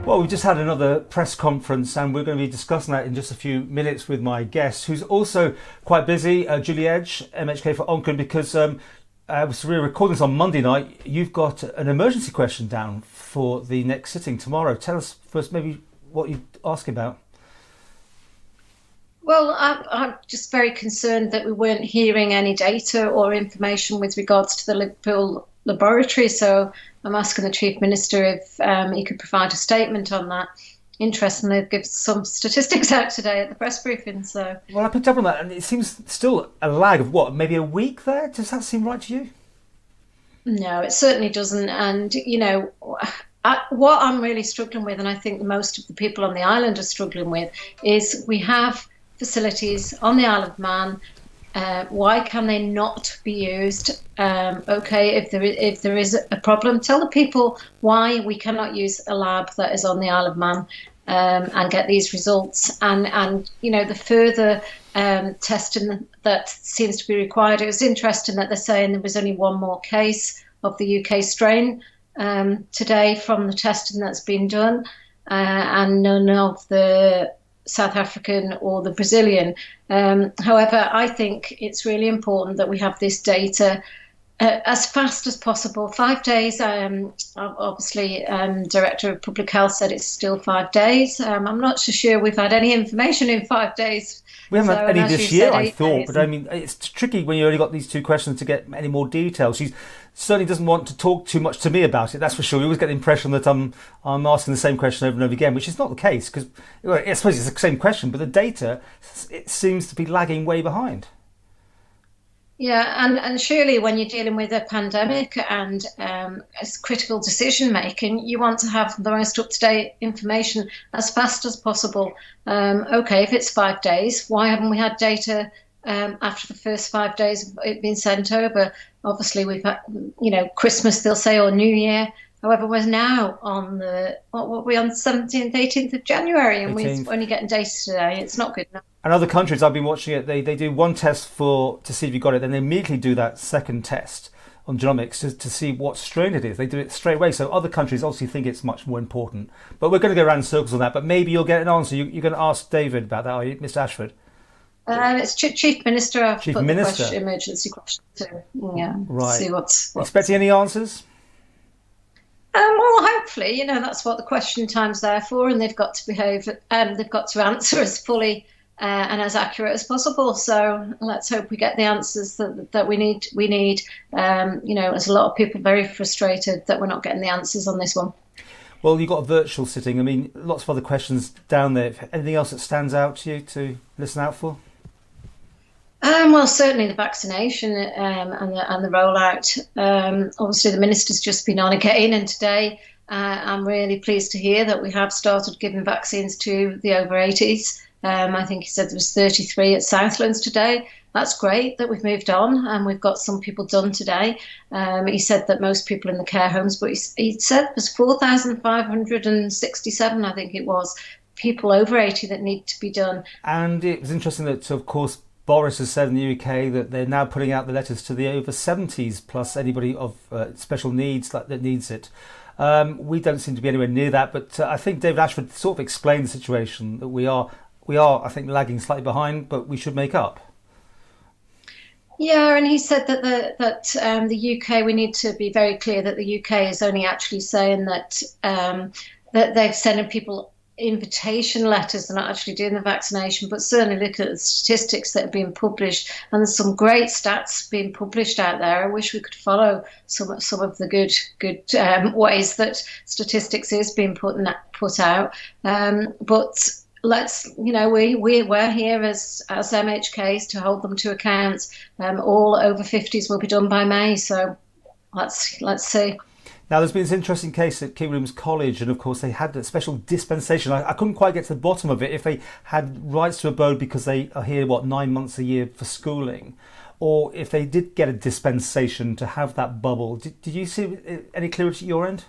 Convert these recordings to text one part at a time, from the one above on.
Well, we just had another press conference and we're going to be discussing that in just a few minutes with my guest, who's also quite busy, Julie Edge, MHK for Onchan, because we're recording this on Monday night. You've got an emergency question down for the next sitting tomorrow. Tell us first maybe what you're asking about. Well, I'm just very concerned that we weren't hearing any data or information with regards to the Liverpool laboratory. So I'm asking the Chief Minister if he could provide a statement on that. Interestingly, they've given some statistics out today at the press briefing. So, well, I picked up on that, and it seems still a lag of what, maybe a week there? Does that seem right to you? No, it certainly doesn't. And, you know, what I'm really struggling with, and I think most of the people on the island are struggling with, is we have facilities on the Isle of Man. Why can they not be used? Okay, if there is a problem, tell the people why we cannot use a lab that is on the Isle of Man and get these results. And you know, the further testing that seems to be required. It was interesting that they're saying there was only one more case of the UK strain today from the testing that's been done, and none of the South African or the Brazilian. However, I think it's really important that we have this data as fast as possible. 5 days, obviously, Director of Public Health said it's still 5 days. I'm not so sure we've had any information in 5 days. We haven't had any this year, I thought, but I mean, it's tricky when you only got these two questions to get any more details. She certainly doesn't want to talk too much to me about it, that's for sure. We always get the impression that I'm asking the same question over and over again, which is not the case, because I suppose it's the same question, but the data, it seems to be lagging way behind. Yeah, and surely when you're dealing with a pandemic and it's critical decision making, you want to have the most up-to-date information as fast as possible. Okay, if it's 5 days, why haven't we had data after the first 5 days of it being sent over? Obviously, we've had, you know, Christmas, they'll say, or New Year. However, we're now on the 17th, 18th of January, and 18th. We're only getting data today. It's not good enough. And other countries, I've been watching it, they do one test to see if you got it, then they immediately do that second test on genomics to see what strain it is. They do it straight away. So other countries obviously think it's much more important. But we're going to go around in circles on that. But maybe you'll get an answer. You're going to ask David about that, are you, Mr. Ashford? It's Chief Minister. I've Chief put Minister. The emergency question to. Yeah. Right. See what's. Expecting any answers? Well, hopefully, you know, that's what the question time's there for, and they've got to behave. They've got to answer as fully and as accurate as possible. So let's hope we get the answers that we need. You know, there's a lot of people very frustrated that we're not getting the answers on this one. Well, you've got a virtual sitting. I mean, lots of other questions down there. Anything else that stands out to you to listen out for? Well, certainly the vaccination and the rollout. Obviously, the minister's just been on again, and today I'm really pleased to hear that we have started giving vaccines to the over 80s. I think he said there was 33 at Southlands today. That's great that we've moved on and we've got some people done today. He said that most people in the care homes, but he said it was 4,567, I think it was, people over 80 that need to be done. And it was interesting that, of course, Boris has said in the UK that they're now putting out the letters to the over 70s plus anybody of special needs that needs it. We don't seem to be anywhere near that, but I think David Ashford sort of explained the situation that we are, I think, lagging slightly behind, but we should make up. Yeah, and he said that the UK, we need to be very clear that the UK is only actually saying that that they're sending people invitation letters. They're not actually doing the vaccination, but certainly look at the statistics that have been published, and there's some great stats being published out there. I wish we could follow some of the good ways that statistics is being put out. But let's, you know, we're here as MHKs to hold them to account. All over 50s will be done by May, so let's see. Now, there's been this interesting case at King William's College, and of course they had a special dispensation. I couldn't quite get to the bottom of it, if they had rights to abode because they are here, 9 months a year for schooling, or if they did get a dispensation to have that bubble. Did you see any clarity at your end?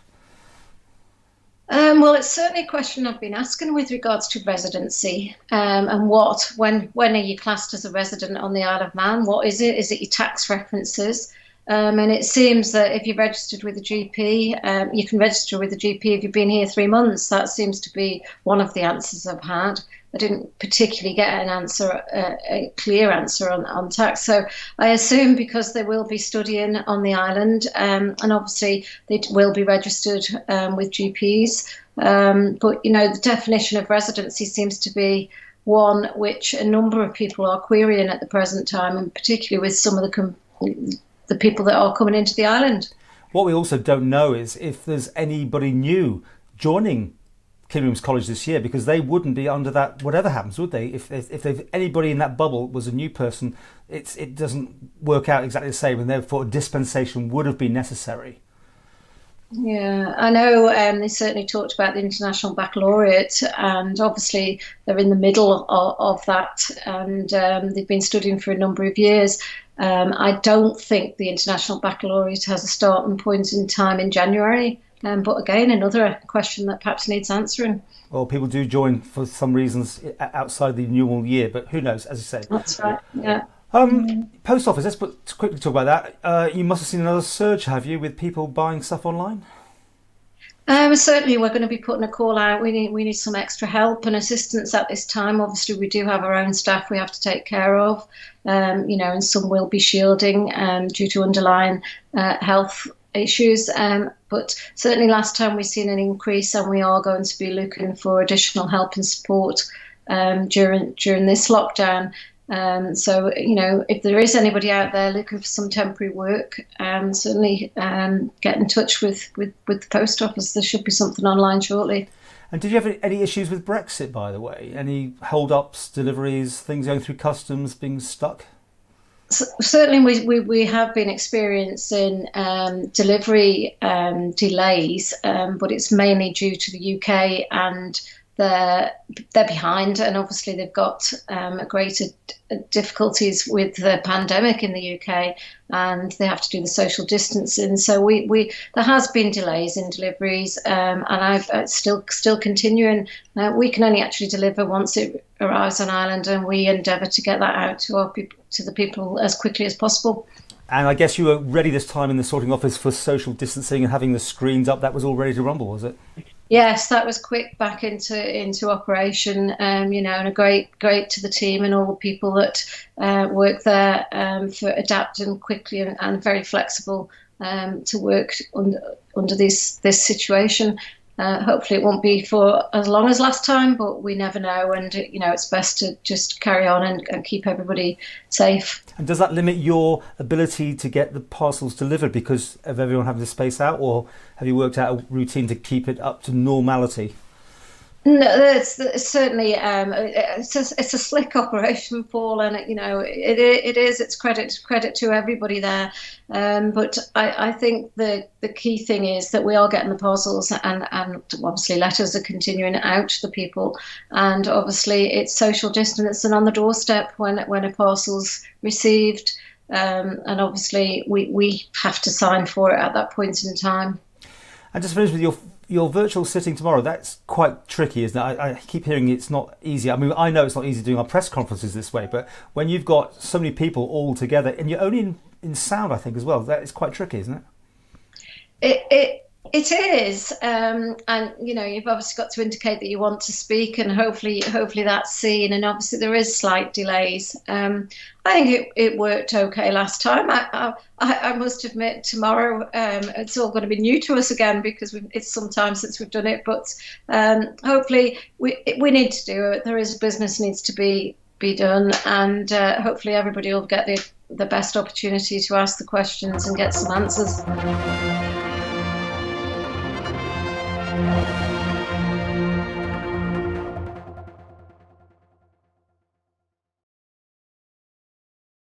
Well, it's certainly a question I've been asking with regards to residency and when are you classed as a resident on the Isle of Man? What is it? Is it your tax references? And it seems that if you're registered with a GP, you can register with a GP if you've been here 3 months. That seems to be one of the answers I've had. I didn't particularly get an answer, a clear answer on tax. So I assume because they will be studying on the island, and obviously they will be registered with GPs. But, the definition of residency seems to be one which a number of people are querying at the present time, and particularly with some of the people that are coming into the island. What we also don't know is if there's anybody new joining King William's College this year, because they wouldn't be under that whatever happens, would they? If anybody in that bubble was a new person, it doesn't work out exactly the same, and therefore a dispensation would have been necessary. Yeah, I know they certainly talked about the International Baccalaureate, and obviously they're in the middle of that, and they've been studying for a number of years. I don't think the International Baccalaureate has a starting point in time in January. But again, another question that perhaps needs answering. Well, people do join for some reasons outside the normal year, but who knows, as you say. That's right, yeah. Post office, let's quickly talk about that. You must have seen another surge, have you, with people buying stuff online? Certainly, we're going to be putting a call out. We need some extra help and assistance at this time. Obviously, we do have our own staff we have to take care of, and some will be shielding due to underlying health issues. But certainly last time we've seen an increase, and we are going to be looking for additional help and support during this lockdown. So, if there is anybody out there looking for some temporary work, certainly get in touch with the post office. There should be something online shortly. And did you have any issues with Brexit, by the way? Any hold-ups, deliveries, things going through customs, being stuck? Certainly, we have been experiencing delivery delays, but it's mainly due to the UK, and they're behind, and obviously they've got greater difficulties with the pandemic in the UK, and they have to do the social distancing. So there has been delays in deliveries, and I've still continuing. We can only actually deliver once it arrives on Ireland, and we endeavour to get that out to the people as quickly as possible. And I guess you were ready this time in the sorting office for social distancing and having the screens up. That was all ready to rumble, was it? Yes, that was quick back into operation, and a great to the team and all the people that work there for adapting quickly and very flexible to work under this situation. Hopefully it won't be for as long as last time, but we never know, and it's best to just carry on and keep everybody safe. And does that limit your ability to get the parcels delivered because of everyone having to space out, or have you worked out a routine to keep it up to normality? No, it's certainly it's a slick operation, Paul, and it is. It's credit to everybody there. But I think the key thing is that we are getting the parcels, and obviously letters are continuing out to the people, and obviously it's social distancing on the doorstep when a parcel's received, and obviously we have to sign for it at that point in time. And just finish with your virtual sitting tomorrow. That's quite tricky, isn't it? I keep hearing it's not easy. I mean, I know it's not easy doing our press conferences this way, but when you've got so many people all together, and you're only in sound, I think, as well, that is quite tricky, isn't it? It is, and you've obviously got to indicate that you want to speak, and hopefully that's seen. And obviously there is slight delays. I think it worked okay last time. I must admit, tomorrow it's all going to be new to us again because it's some time since we've done it. But hopefully we need to do it. There is business needs to be done, and hopefully everybody will get the best opportunity to ask the questions and get some answers.